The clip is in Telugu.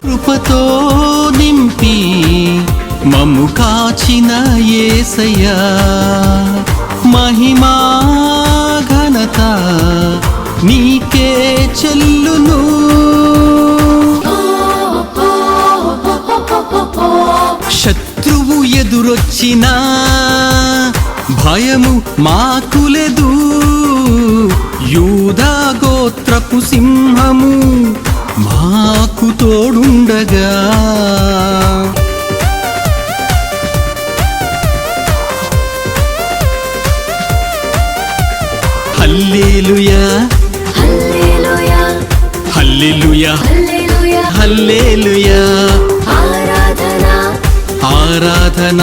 కృపతో నింపి మమ్ము కాచిన యేసయ్యా, మహిమా ఘనత నీకే చెల్లును. శత్రువు ఎదురొచ్చినా భయము మాకులేదు, యూదా గోత్రపు సింహము మాకు తోడుండగా. హల్లెలూయా హల్లెలూయా హల్లెలూయా హల్లెలూయా హల్లెలూయా. ఆరాధన ఆరాధన